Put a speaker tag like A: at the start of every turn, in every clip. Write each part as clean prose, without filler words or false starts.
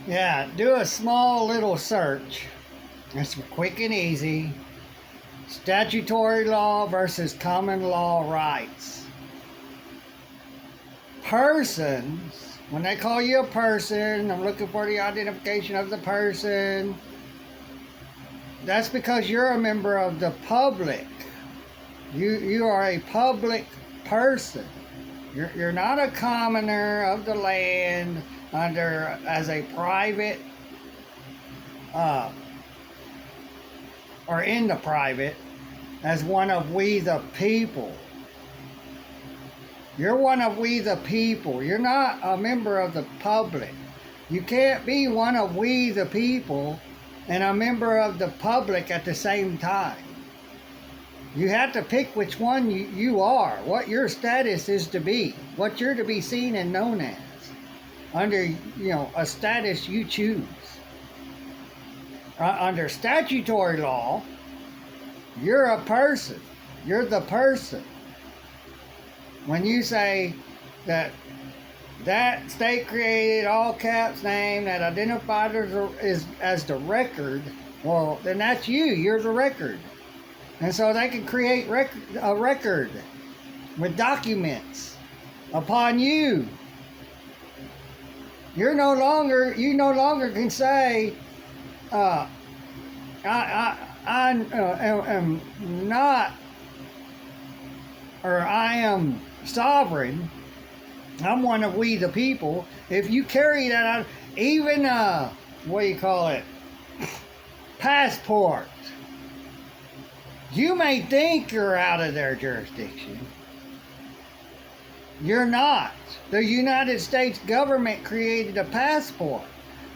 A: Yeah, do a small little search. It's quick and easy. Statutory law versus common law rights. Persons, when they call you a person, I'm looking for the identification of the person. That's because you're a member of the public. You are a public person. You're not a commoner of the land under as a private or in the private as one of we the people. You're one of we the people. You're not a member of the public. You can't be one of we the people and a member of the public at the same time. You have to pick which one you are, what your status is to be, what you're to be seen and known as, under a status you choose. Under statutory law, you're a person. You're the person. When you say that state created all caps name that identified as the record, well, then that's you. You're the record. And so they can create a record with documents upon you. You no longer can say, I am not, or I am sovereign. I'm one of we the people. If you carry that out, even what do you call it? Passport. You may think you're out of their jurisdiction. You're not. The United States government created a passport.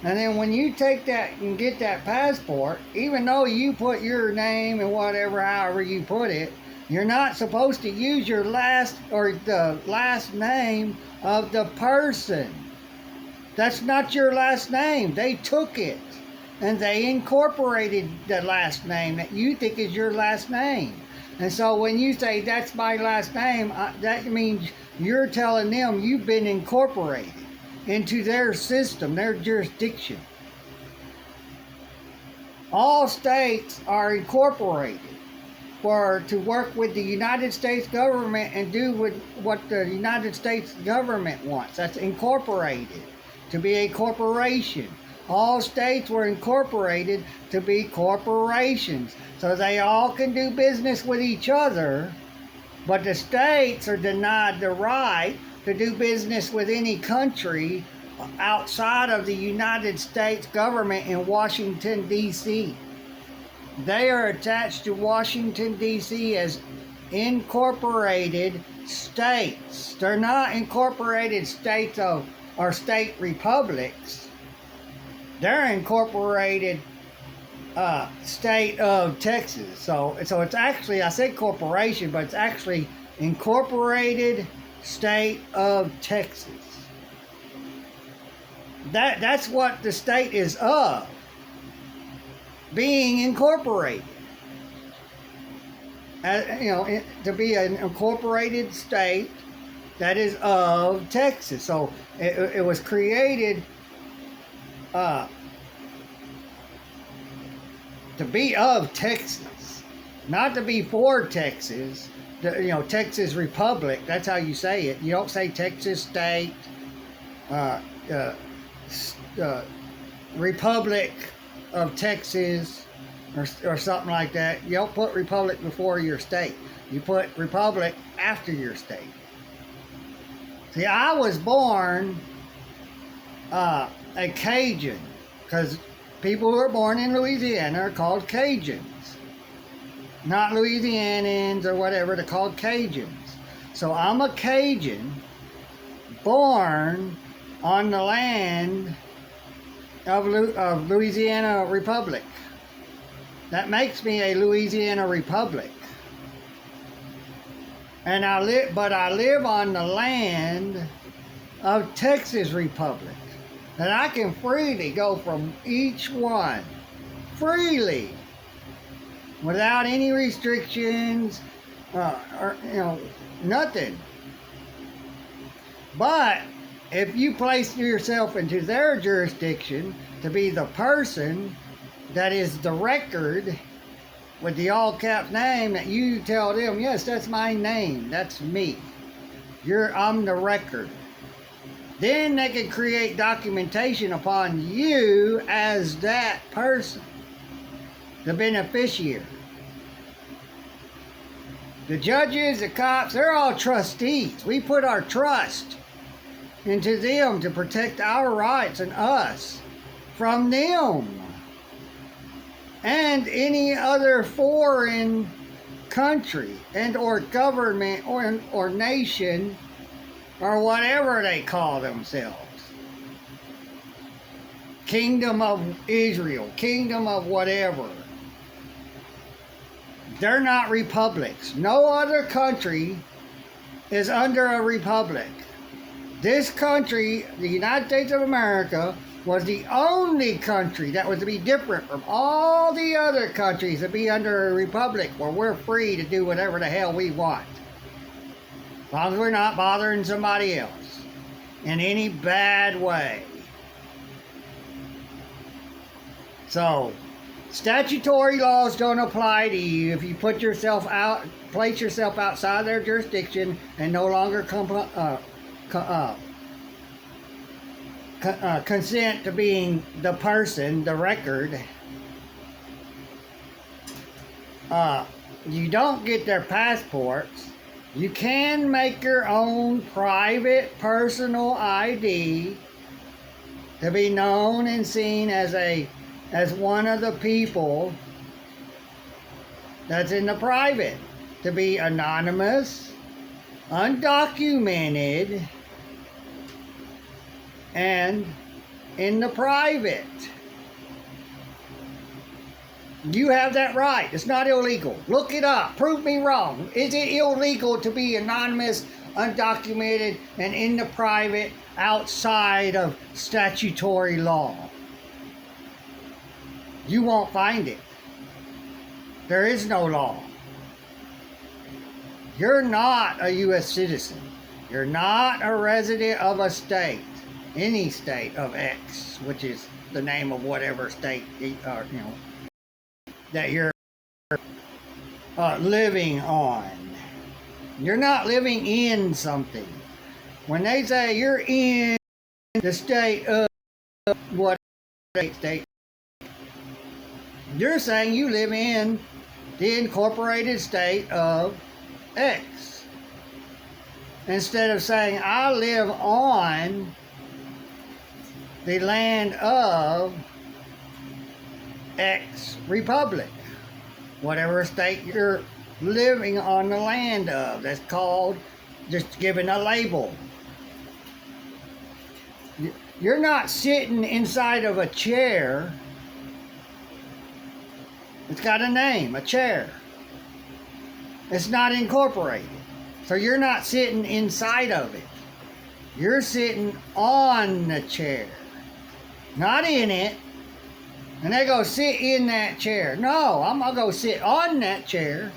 A: And then when you take that and get that passport, even though you put your name and whatever, however you put it, you're not supposed to use your last or the last name of the person. That's not your last name. They took it. And they incorporated the last name that you think is your last name. And so when you say that's my last name, that means you're telling them you've been incorporated into their system, their jurisdiction. All states are incorporated to work with the United States government and do with what the United States government wants. That's incorporated, to be a corporation. All states were incorporated to be corporations, so they all can do business with each other, but the states are denied the right to do business with any country outside of the United States government in Washington, D.C. They are attached to Washington, D.C. as incorporated states. They're not incorporated states or state republics. They're incorporated state of Texas. So it's actually, I said corporation, but it's actually incorporated state of Texas. That's what the state is of, being incorporated. To be an incorporated state that is of Texas. So it was created to be of Texas, not to be for Texas. Texas Republic. That's how you say it. You don't say Texas State, Republic of Texas, or something like that. You don't put Republic before your state. You put Republic after your state. See, I was born a Cajun, because people who are born in Louisiana are called Cajuns. Not Louisianans or whatever, they're called Cajuns. So I'm a Cajun, born on the land of Louisiana Republic. That makes me a Louisiana Republic. And I live on the land of Texas Republic. And I can freely go from each one, freely, without any restrictions, or nothing. But if you place yourself into their jurisdiction to be the person that is the record with the all cap name, that you tell them, yes, that's my name, that's me, I'm the record, then they can create documentation upon you as that person, the beneficiary. The judges, the cops, they're all trustees. We put our trust into them to protect our rights and us from them and any other foreign country and or government or nation or whatever they call themselves. Kingdom of Israel, kingdom of whatever. They're not republics. No other country is under a republic. This country, the United States of America, was the only country that was to be different from all the other countries to be under a republic where we're free to do whatever the hell we want. As long as we're not bothering somebody else in any bad way. So, statutory laws don't apply to you if you place yourself outside their jurisdiction and no longer consent to being the person, the record. You don't get their passports. You can make your own private personal ID to be known and seen as one of the people that's in the private, to be anonymous, undocumented, and in the private. You have that right. It's not illegal. Look it up. Prove me wrong. Is it illegal to be anonymous, undocumented, and in the private outside of statutory law? You won't find it. There is no law. You're not a U.S. citizen. You're not a resident of a state, any state of X, which is the name of whatever state that you're living on. You're not living in something. When they say you're in the state of what state, you're saying you live in the incorporated state of X. Instead of saying I live on the land of X republic, whatever state you're living on the land of. That's called just giving a label. You're not sitting inside of a chair. It's got a name, a chair. It's not incorporated. So you're not sitting inside of it. You're sitting on the chair, not in it. And they go sit in that chair. No, I'm going to go sit on that chair.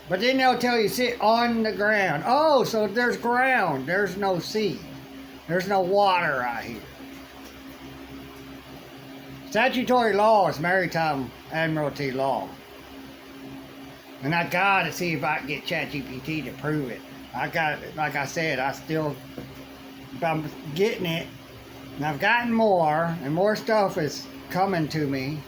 A: But then they'll tell you sit on the ground. Oh, so there's ground. There's no sea. There's no water out here. Statutory law is maritime admiralty law. And I got to see if I can get ChatGPT to prove it. I got it. Like I said, I'm getting it. And I've gotten more, and more stuff is coming to me.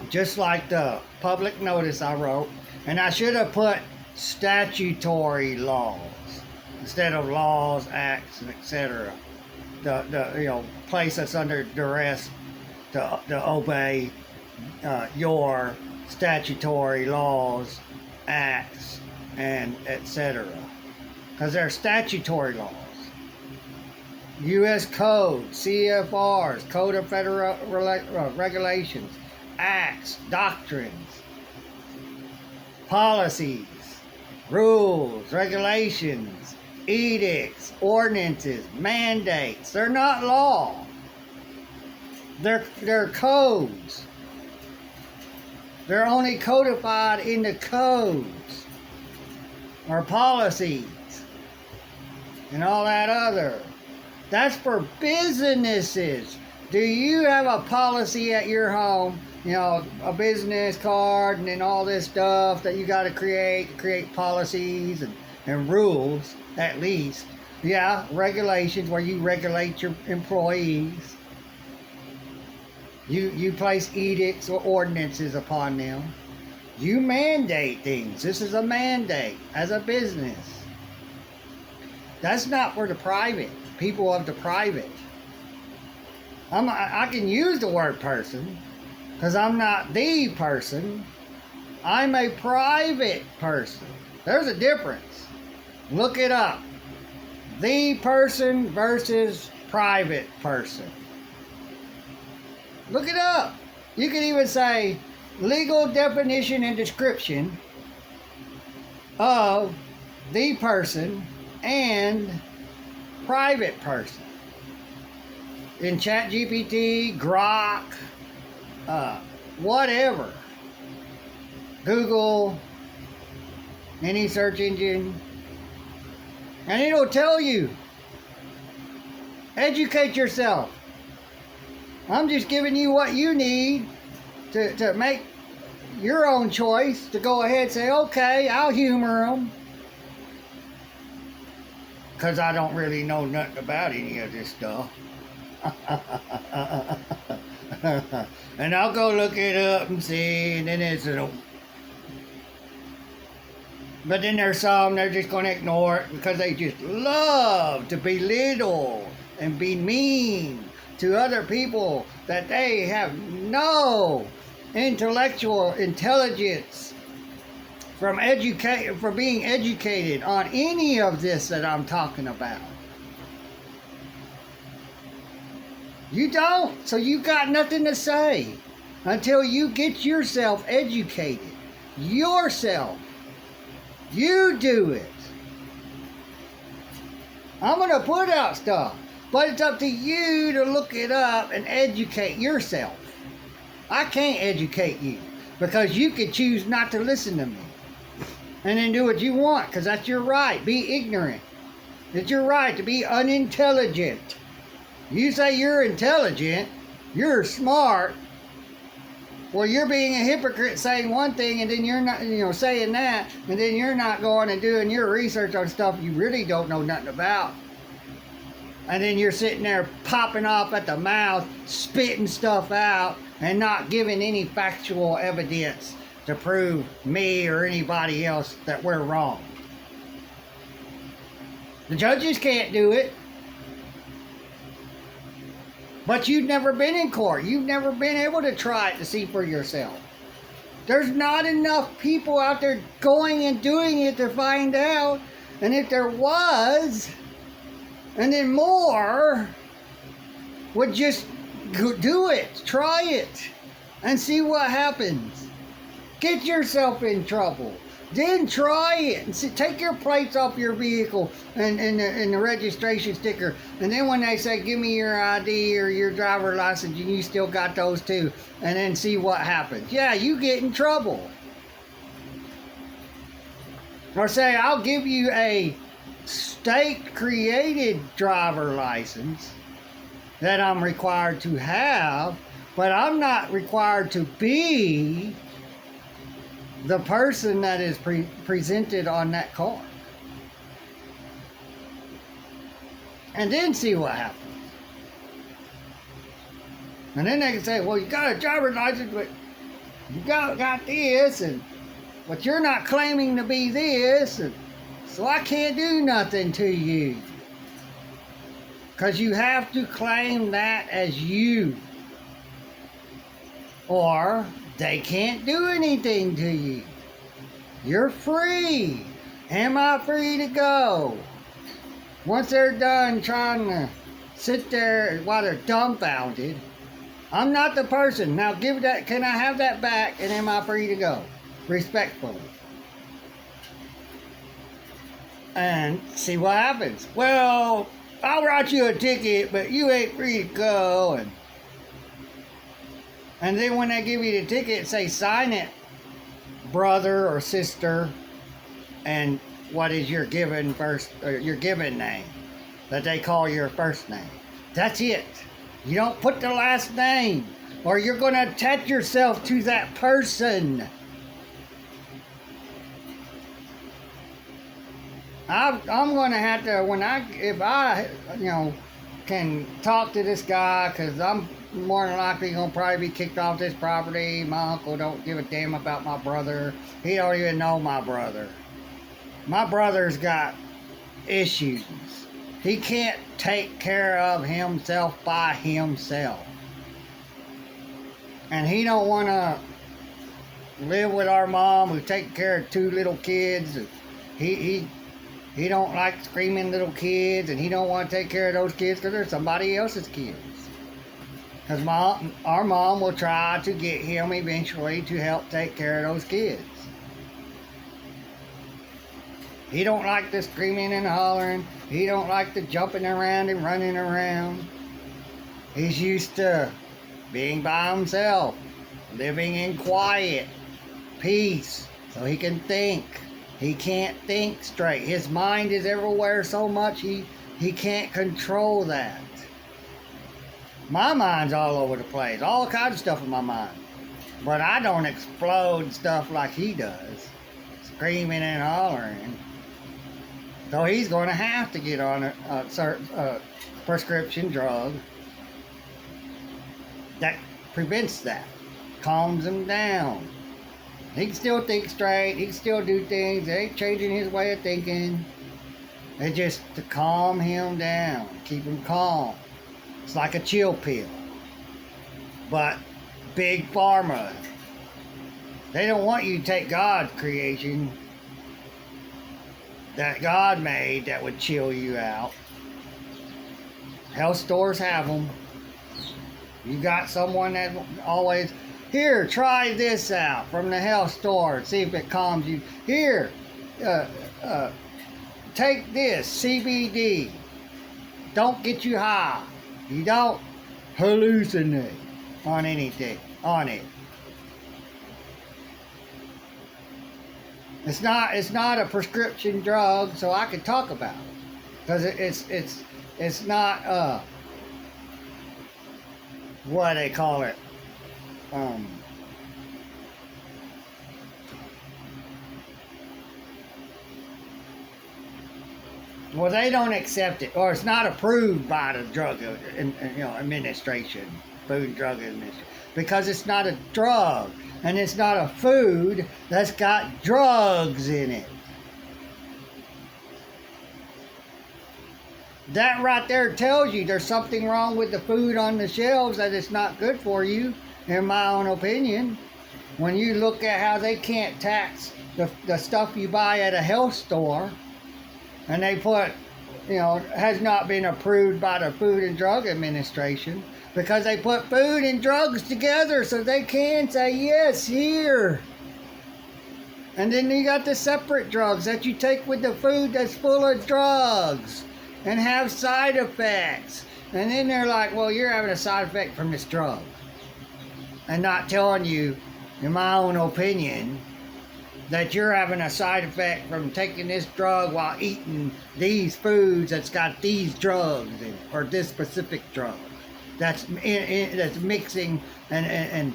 A: Just like the public notice I wrote. And I should have put statutory laws instead of laws, acts, and etc. The place us under duress to obey your statutory laws, acts, and etc. Because they're statutory laws. U.S. Code, CFRs, Code of Federal Regulations, acts, doctrines, policies, rules, regulations, edicts, ordinances, mandates. They're not law. They're codes. They're only codified in the codes or policies. and all that other. That's for businesses. Do you have a policy at your home? You know, a business card and then all this stuff that you got to create policies and rules, at least. Yeah, regulations where you regulate your employees. You place edicts or ordinances upon them. You mandate things. This is a mandate as a business. That's not for the private, people of the private. I can use the word person because I'm not the person. I'm a private person. There's a difference. Look it up. The person versus private person. Look it up. You can even say legal definition and description of the person and private person. In ChatGPT, Grok, whatever. Google, any search engine. And it'll tell you. Educate yourself. I'm just giving you what you need to make your own choice, to go ahead and say, okay, I'll humor them. Because I don't really know nothing about any of this stuff. And I'll go look it up and see, and then it's but then there's some they're just going to ignore it because they just love to belittle and be mean to other people that they have no intellectual intelligence from being educated on any of this that I'm talking about. You don't, so you got nothing to say until you get yourself educated. Yourself. You do it. I'm going to put out stuff, but it's up to you to look it up and educate yourself. I can't educate you because you could choose not to listen to me and then do what you want, because that's your right. Be ignorant. It's your right to be unintelligent. You say you're intelligent, you're smart. Well, you're being a hypocrite saying one thing and then you're not, saying that, and then you're not going and doing your research on stuff you really don't know nothing about. And then you're sitting there popping off at the mouth, spitting stuff out, and not giving any factual evidence to prove me or anybody else that we're wrong. The judges can't do it. But you've never been in court. You've never been able to try it to see for yourself. There's not enough people out there going and doing it to find out. And if there was, and then more, would just do it. Try it. And see what happens. Get yourself in trouble. Then try it. And see, take your plates off your vehicle and the registration sticker. And then when they say, give me your ID or your driver license, and you still got those too. And then see what happens. Yeah, you get in trouble. Or say, I'll give you a state-created driver license that I'm required to have, but I'm not required to be the person that is presented on that card. And then see what happens. And then they can say, well, you got a driver's license, but you got this, but you're not claiming to be this, and so I can't do nothing to you. Because you have to claim that as you. Or they can't do anything to you. You're free. Am I free to go? Once they're done trying to sit there while they're dumbfounded, I'm not the person. Now give that, can I have that back, and am I free to go? Respectfully. And see what happens. Well, I'll write you a ticket, but you ain't free to go. And then when they give you the ticket, say, sign it, brother or sister, and what is your given name? that they call your first name. That's it. You don't put the last name, or you're going to attach yourself to that person. I'm going to have to, if I, can talk to this guy, because I'm more than likely going to probably be kicked off this property. My uncle don't give a damn about my brother. He don't even know my brother. My brother's got issues. He can't take care of himself by himself. And he don't want to live with our mom who's taking care of 2 little kids. He don't like screaming little kids, and he don't want to take care of those kids because they're somebody else's kids. Because our mom will try to get him eventually to help take care of those kids. He don't like the screaming and hollering. He don't like the jumping around and running around. He's used to being by himself, living in quiet, peace, so he can think. He can't think straight. His mind is everywhere so much he can't control that. My mind's all over the place. All kinds of stuff in my mind. But I don't explode stuff like he does. Screaming and hollering. So he's going to have to get on a certain prescription drug that prevents that. Calms him down. He can still think straight. He can still do things. It ain't changing his way of thinking. It's just to calm him down. Keep him calm. It's like a chill pill. But big pharma, they don't want you to take God's creation that God made that would chill you out. Health stores have them. You got someone that always, here, try this out from the health store. See if it calms you. Here, take this, CBD. Don't get you high. You don't hallucinate on anything, on it. It's not a prescription drug, so I can talk about it. Because it's not, what they call it, well, they don't accept it, or it's not approved by the drug administration, Food and Drug Administration, because it's not a drug, and it's not a food that's got drugs in it. That right there tells you there's something wrong with the food on the shelves, that it's not good for you, in my own opinion. When you look at how they can't tax the stuff you buy at a health store, and they put, has not been approved by the Food and Drug Administration, because they put food and drugs together so they can say, yes, here. And then you got the separate drugs that you take with the food that's full of drugs and have side effects. And then they're like, well, you're having a side effect from this drug. And not telling you, in my own opinion, that you're having a side effect from taking this drug while eating these foods that's got these drugs in it, or this specific drug that's that's mixing and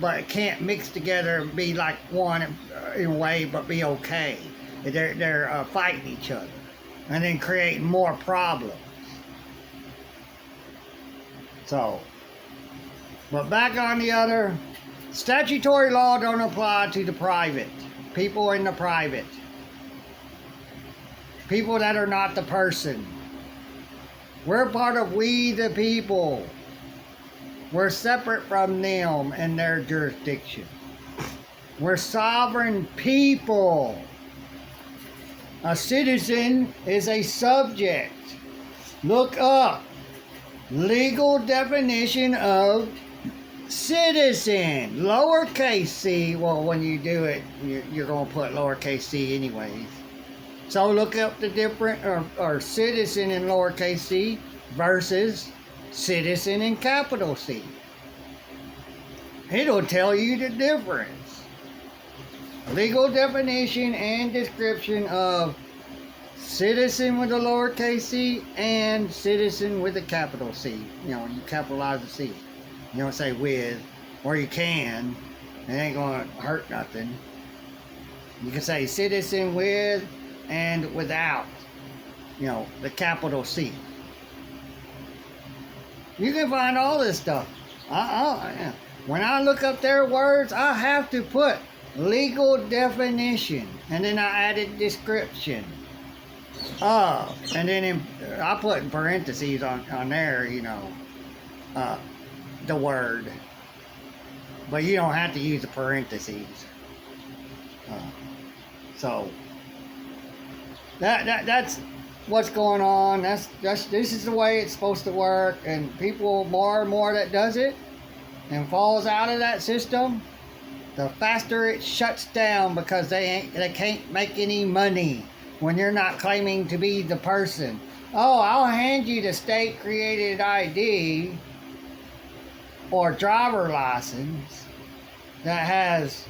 A: but it can't mix together and be like one in a way, but be okay. They're fighting each other and then creating more problems. So, but back on the other, statutory law don't apply to the private. People in the private. People that are not the person. We're part of we the people. We're separate from them and their jurisdiction. We're sovereign people. A citizen is a subject. Look up. Legal definition of citizen, lowercase c. Well, when you do it, you're going to put lowercase c anyways. So look up the different, or citizen in lowercase c versus citizen in capital C. It'll tell you the difference. Legal definition and description of citizen with a lowercase c and citizen with a capital C. You know, you capitalize the C. You don't say with, or you can. It ain't gonna hurt nothing. You can say citizen with and without, you know, the capital C. You can find all this stuff. When I look up their words, I have to put legal definition, and then I added description. And then I put in parentheses on there, you know, the word. But you don't have to use the parentheses. So that's what's going on. This is the way it's supposed to work, and people more and more that does it and falls out of that system, the faster it shuts down, because they can't make any money when you're not claiming to be the person. Oh, I'll hand you the state created ID or driver license that has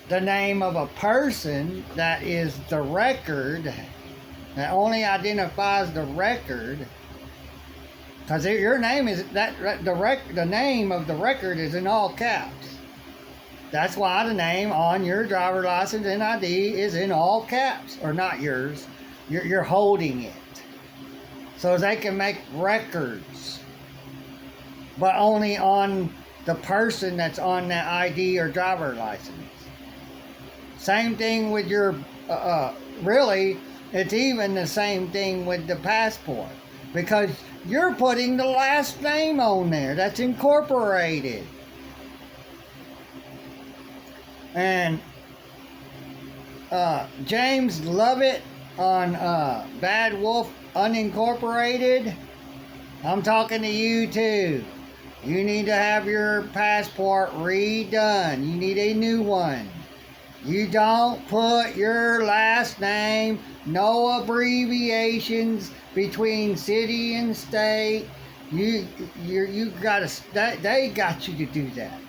A: the name of a person that is the record, that only identifies the record, because your name is the name of the record is in all caps. That's why the name on your driver license and ID is in all caps, or not yours. You're holding it, so they can make records, but only on the person that's on that ID or driver license. Same thing with your, really, it's even the same thing with the passport, because you're putting the last name on there that's incorporated. And James Lovett on Bad Wolf Unincorporated, I'm talking to you too. You need to have your passport redone. You need a new one. You don't put your last name, no abbreviations between city and state. You gotta. They got you to do that.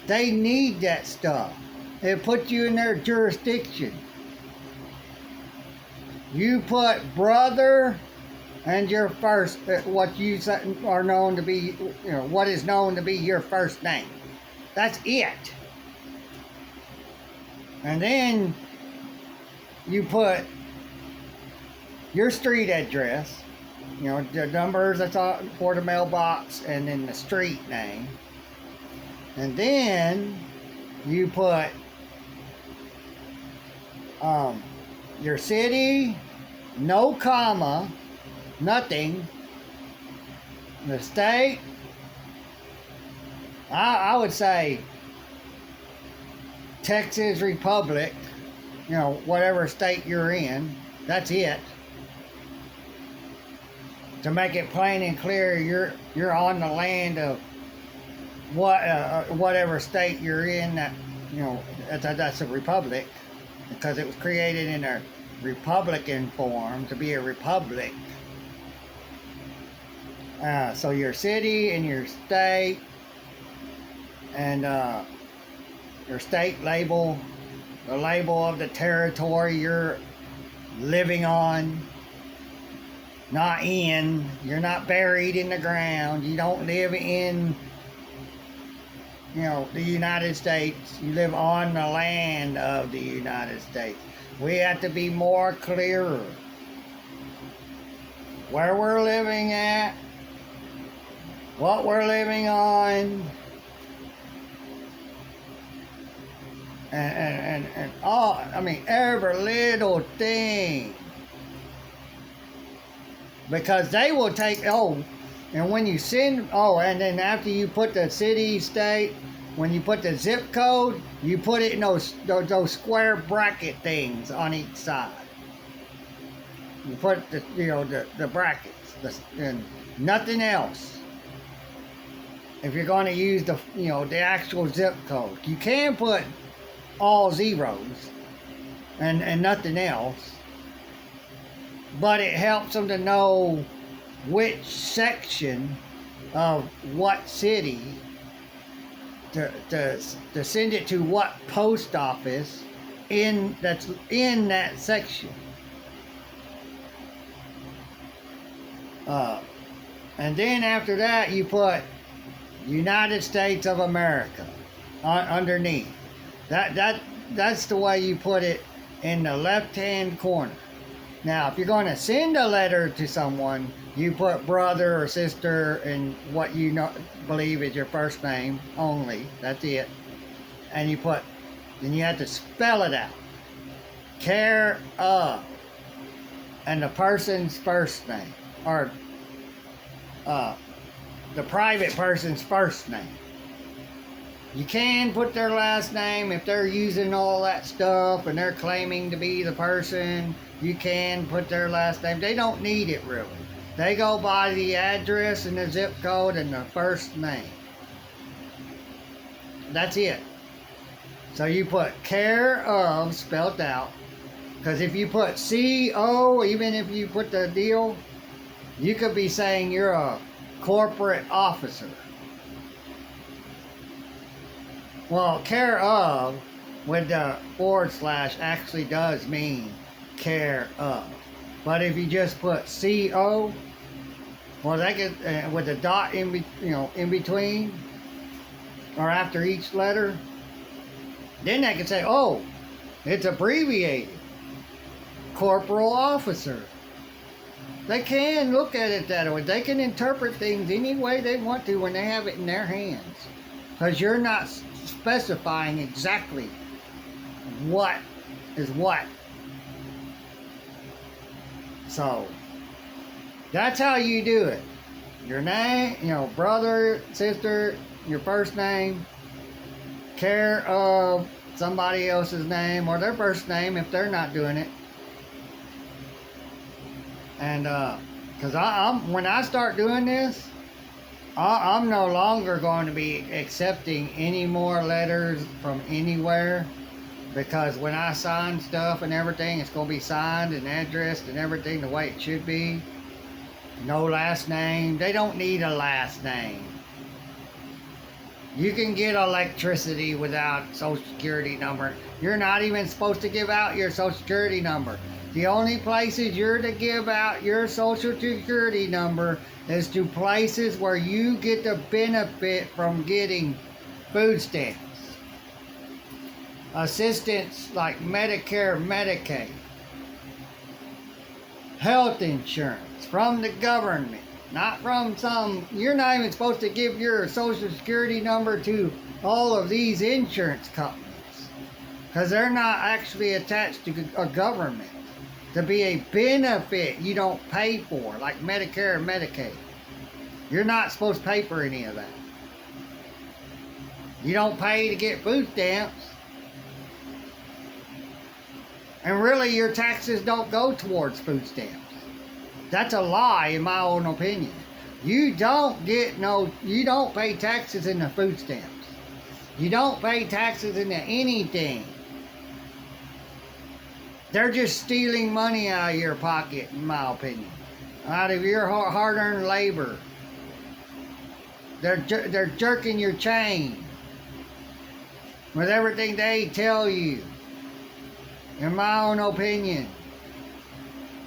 A: They need that stuff. It puts you in their jurisdiction. You put brother and your first, what you are known to be, you know, what is known to be your first name. That's it. And then you put your street address, you know, the numbers that's for the mailbox, and then the street name. And then you put your city, no comma, nothing. The state, I would say Texas Republic, you know, whatever state you're in, that's it. To make it plain and clear, you're on the land of whatever state you're in, that, you know, that's a republic, because it was created in a Republican form to be a republic. So your city and your state, and your state label, the label of the territory you're living on, not in. You're not buried in the ground. You don't live in, you know, the United States. You live on the land of the United States. We have to be more clearer where we're living at, what we're living on, and all, I mean, every little thing. Because they will take, and when you send, and then after you put the city, state, when you put the zip code, you put it in those square bracket things on each side. You put the brackets, and nothing else. If you're going to use the actual zip code, you can put all zeros and nothing else, but it helps them to know which section of what city to send it to, what post office that's in that section. Uh, and then after that, you put United States of America underneath. That's the way you put it in the left-hand corner. Now, if you're going to send a letter to someone, you put brother or sister and what you believe is your first name only. That's it. And then you have to spell it out. Care of, and the person's first name, or the private person's first name. You can put their last name if they're using all that stuff and they're claiming to be the person. You can put their last name. They don't need it really. They go by the address and the zip code and the first name. That's it. So you put care of spelled out. Because if you put CO, even if you put the deal, you could be saying you're a corporate officer. Well, care of with the / actually does mean care of. But if you just put CO, well, that could, with a dot in between or after each letter, then they could say, oh, it's abbreviated. Corporal officer. They can look at it that way. They can interpret things any way they want to when they have it in their hands. Because you're not specifying exactly what is what. So, that's how you do it. Your name, brother, sister, your first name, care of somebody else's name or their first name if they're not doing it. And because when I start doing this, I'm no longer going to be accepting any more letters from anywhere, because when I sign stuff and everything, it's going to be signed and addressed and everything the way it should be. No last name. They don't need a last name. You can get electricity without social security number. You're not even supposed to give out your social security number. The only places you're to give out your social security number is to places where you get the benefit from getting food stamps, assistance like Medicare, Medicaid, health insurance from the government, not from some. You're not even supposed to give your social security number to all of these insurance companies because they're not actually attached to a government. To be a benefit you don't pay for, like Medicare and Medicaid. You're not supposed to pay for any of that. You don't pay to get food stamps. And really your taxes don't go towards food stamps. That's a lie in my own opinion. You don't pay taxes in the food stamps. You don't pay taxes into anything. They're just stealing money out of your pocket, in my opinion. Out of your hard-earned labor. They're jerking your chain with everything they tell you, in my own opinion.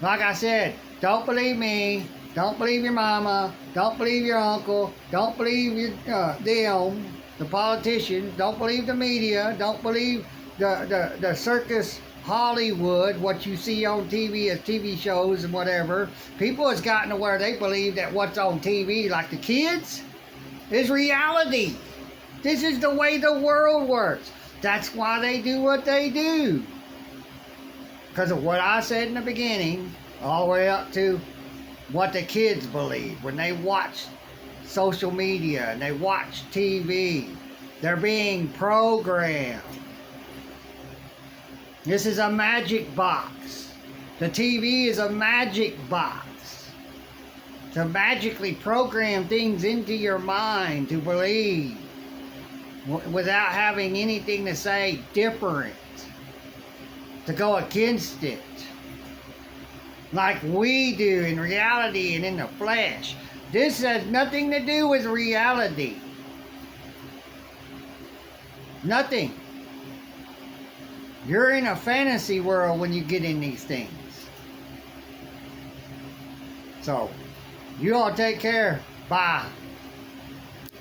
A: Like I said, don't believe me. Don't believe your mama. Don't believe your uncle. Don't believe them, the politicians. Don't believe the media. Don't believe the circus Hollywood, what you see on TV as TV shows and whatever. People has gotten to where they believe that what's on TV, like the kids, is reality. This is the way the world works. That's why they do what they do. Because of what I said in the beginning, all the way up to what the kids believe when they watch social media and they watch TV. They're being programmed. This is a magic box. The TV is a magic box to magically program things into your mind to believe without having anything to say different, to go against it, like we do in reality and in the flesh. This has nothing to do with reality. Nothing. You're in a fantasy world when you get in these things. So, You all take care. Bye.